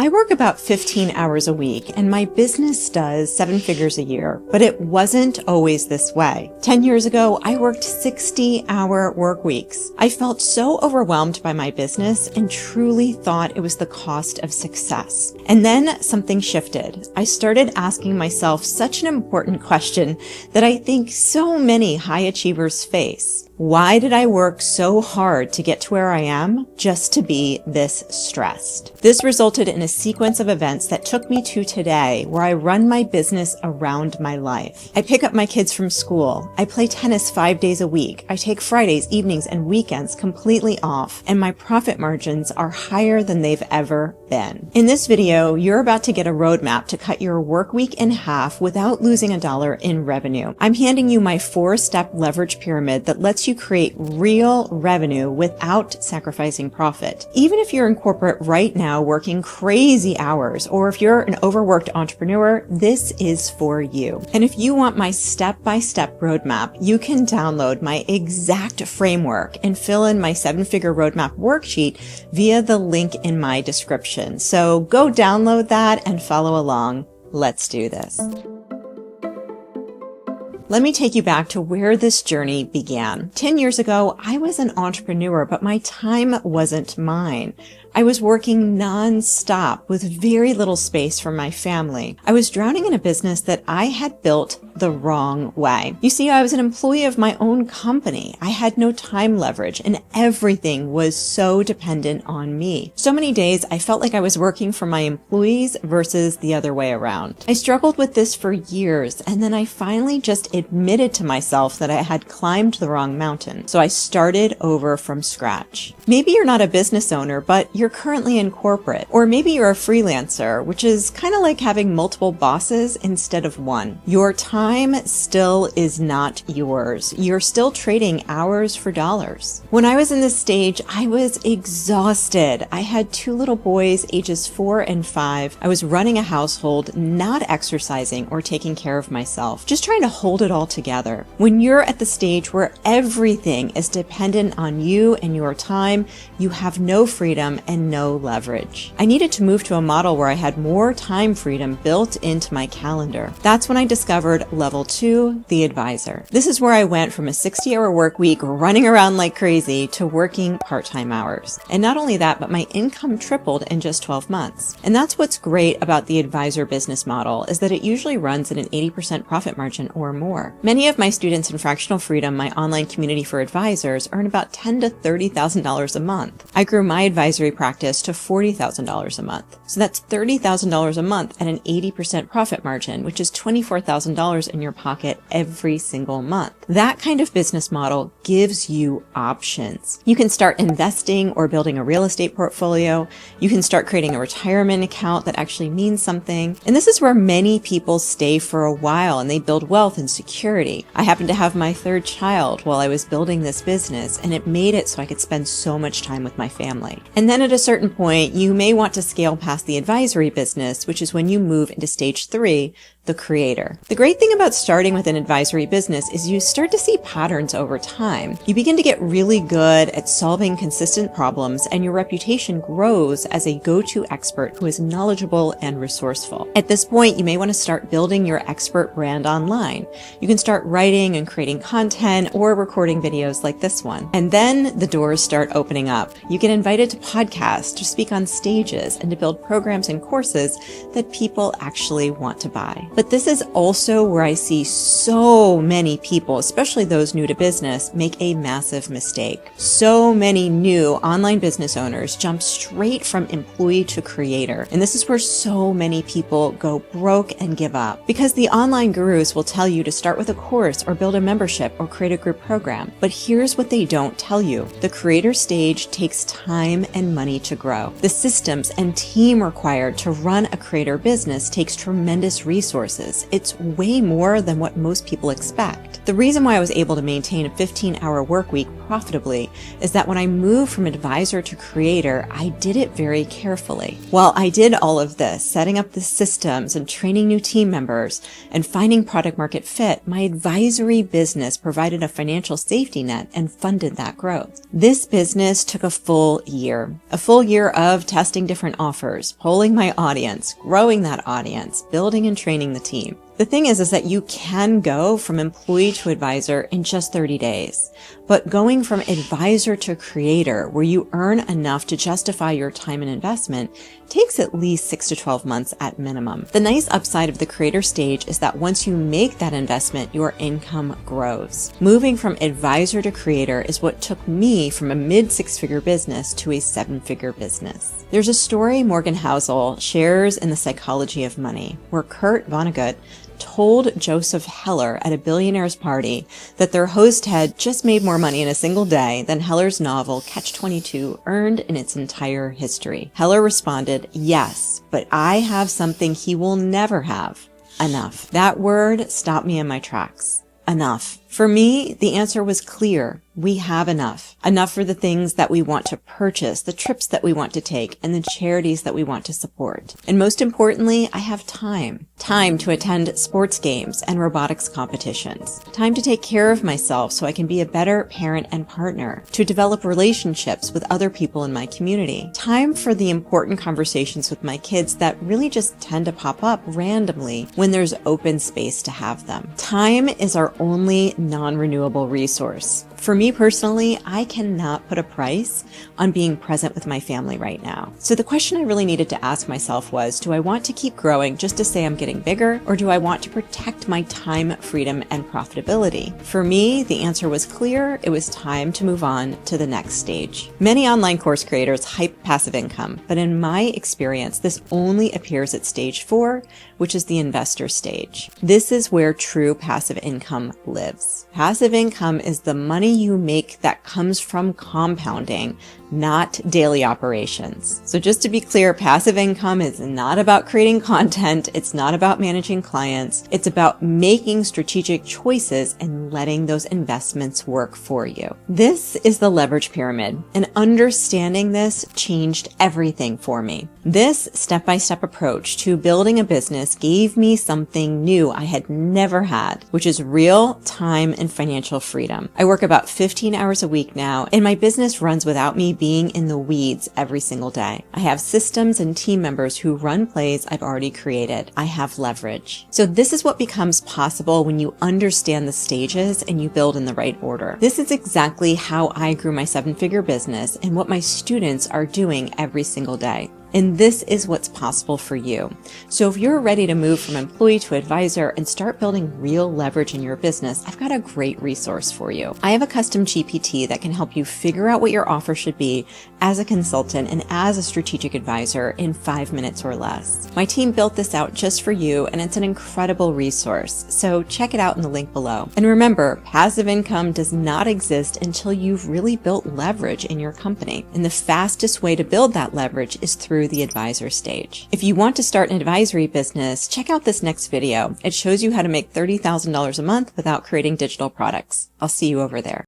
I work about 15 hours a week and my business does 7 figures a year, but it wasn't always this way. 10 years ago, I worked 60-hour work weeks. I felt so overwhelmed by my business and truly thought it was the cost of success. And then something shifted. I started asking myself such an important question that I think so many high achievers face. Why did I work so hard to get to where I am just to be this stressed? This resulted in a sequence of events that took me to today, where I run my business around my life. I pick up my kids from school. I play tennis 5 days a week. I take Fridays, evenings, and weekends completely off, and my profit margins are higher than they've ever been. In this video, you're about to get a roadmap to cut your work week in half without losing $1 in revenue. I'm handing you my 4-step leverage pyramid that lets you create real revenue without sacrificing profit. Even if you're in corporate right now working crazy hours, or if you're an overworked entrepreneur, this is for you. And if you want my step-by-step roadmap, you can download my exact framework and fill in my 7-figure roadmap worksheet via the link in my description. So go download that and follow along. Let's do this. Let me take you back to where this journey began. 10 years ago, I was an entrepreneur, but my time wasn't mine. I was working non-stop with very little space for my family. I was drowning in a business that I had built the wrong way. You see, I was an employee of my own company. I had no time leverage and everything was so dependent on me. So many days I felt like I was working for my employees versus the other way around. I struggled with this for years, and then I finally just admitted to myself that I had climbed the wrong mountain. So I started over from scratch. Maybe you're not a business owner, but you're currently in corporate, or maybe you're a freelancer, which is kind of like having multiple bosses instead of one. Your time still is not yours. You're still trading hours for dollars. When I was in this stage, I was exhausted. I had 2 little boys, ages 4 and 5. I was running a household, not exercising or taking care of myself, just trying to hold it all together. When you're at the stage where everything is dependent on you and your time, you have no freedom and no leverage. I needed to move to a model where I had more time freedom built into my calendar. That's when I discovered Level 2, the advisor. This is where I went from a 60-hour work week running around like crazy to working part-time hours. And not only that, but my income tripled in just 12 months. And that's what's great about the advisor business model, is that it usually runs at an 80% profit margin or more. Many of my students in Fractional Freedom, my online community for advisors, earn about $10,000 to $30,000 a month. I grew my advisory practice to $40,000 a month. So that's $30,000 a month at an 80% profit margin, which is $24,000 in your pocket every single month. That kind of business model gives you options. You can start investing or building a real estate portfolio. You can start creating a retirement account that actually means something. And this is where many people stay for a while and they build wealth and security. I happened to have my 3rd child while I was building this business, and it made it so I could spend so much time with my family. And then at a certain point, you may want to scale past the advisory business, which is when you move into stage 3, the creator. The great thing about starting with an advisory business is you start to see patterns over time. You begin to get really good at solving consistent problems, and your reputation grows as a go-to expert who is knowledgeable and resourceful. At this point, you may want to start building your expert brand online. You can start writing and creating content or recording videos like this one. And then the doors start opening up. You get invited to podcasts, to speak on stages, and to build programs and courses that people actually want to buy. But this is also where I see so many people, especially those new to business, make a massive mistake. So many new online business owners jump straight from employee to creator. And this is where so many people go broke and give up. Because the online gurus will tell you to start with a course or build a membership or create a group program. But here's what they don't tell you. The creator stage takes time and money to grow. The systems and team required to run a creator business takes tremendous resources. It's way more than what most people expect. The reason why I was able to maintain a 15-hour work week profitably is that when I moved from advisor to creator, I did it very carefully. While I did all of this, setting up the systems and training new team members and finding product market fit, my advisory business provided a financial safety net and funded that growth. This business took a full year of testing different offers, polling my audience, growing that audience, building and training the team. The thing is that you can go from employee to advisor in just 30 days, but going from advisor to creator, where you earn enough to justify your time and investment, takes at least 6 to 12 months at minimum. The nice upside of the creator stage is that once you make that investment, your income grows. Moving from advisor to creator is what took me from a mid-six-figure business to a seven-figure business. There's a story Morgan Housel shares in The Psychology of Money, where Kurt Vonnegut told Joseph Heller at a billionaire's party that their host had just made more money in a single day than Heller's novel Catch-22 earned in its entire history. Heller responded, "Yes, but I have something he will never have. Enough." That word stopped me in my tracks. Enough. For me, the answer was clear. We have enough. Enough for the things that we want to purchase, the trips that we want to take, and the charities that we want to support. And most importantly, I have time. Time to attend sports games and robotics competitions. Time to take care of myself so I can be a better parent and partner. To develop relationships with other people in my community. Time for the important conversations with my kids that really just tend to pop up randomly when there's open space to have them. Time is our only non-renewable resource. For me personally, I cannot put a price on being present with my family right now. So the question I really needed to ask myself was, do I want to keep growing just to say I'm getting bigger, or do I want to protect my time, freedom, and profitability? For me, the answer was clear. It was time to move on to the next stage. Many online course creators hype passive income, but in my experience, this only appears at stage 4, which is the investor stage. This is where true passive income lives. Passive income is the money you make that comes from compounding, not daily operations. So just to be clear, passive income is not about creating content. It's not about managing clients. It's about making strategic choices and letting those investments work for you. This is the leverage pyramid, and understanding this changed everything for me. This step-by-step approach to building a business gave me something new I had never had, which is real time and financial freedom. I work about 15 hours a week now, and my business runs without me being in the weeds every single day. I have systems and team members who run plays I've already created. I have leverage. So this is what becomes possible when you understand the stages and you build in the right order. This is exactly how I grew my seven-figure business and what my students are doing every single day. And this is what's possible for you. So if you're ready to move from employee to advisor and start building real leverage in your business, I've got a great resource for you. I have a custom GPT that can help you figure out what your offer should be as a consultant and as a strategic advisor in 5 minutes or less. My team built this out just for you, and it's an incredible resource. So check it out in the link below. And remember, passive income does not exist until you've really built leverage in your company. And the fastest way to build that leverage is through the advisor stage. If you want to start an advisory business, check out this next video. It shows you how to make $30,000 a month without creating digital products. I'll see you over there.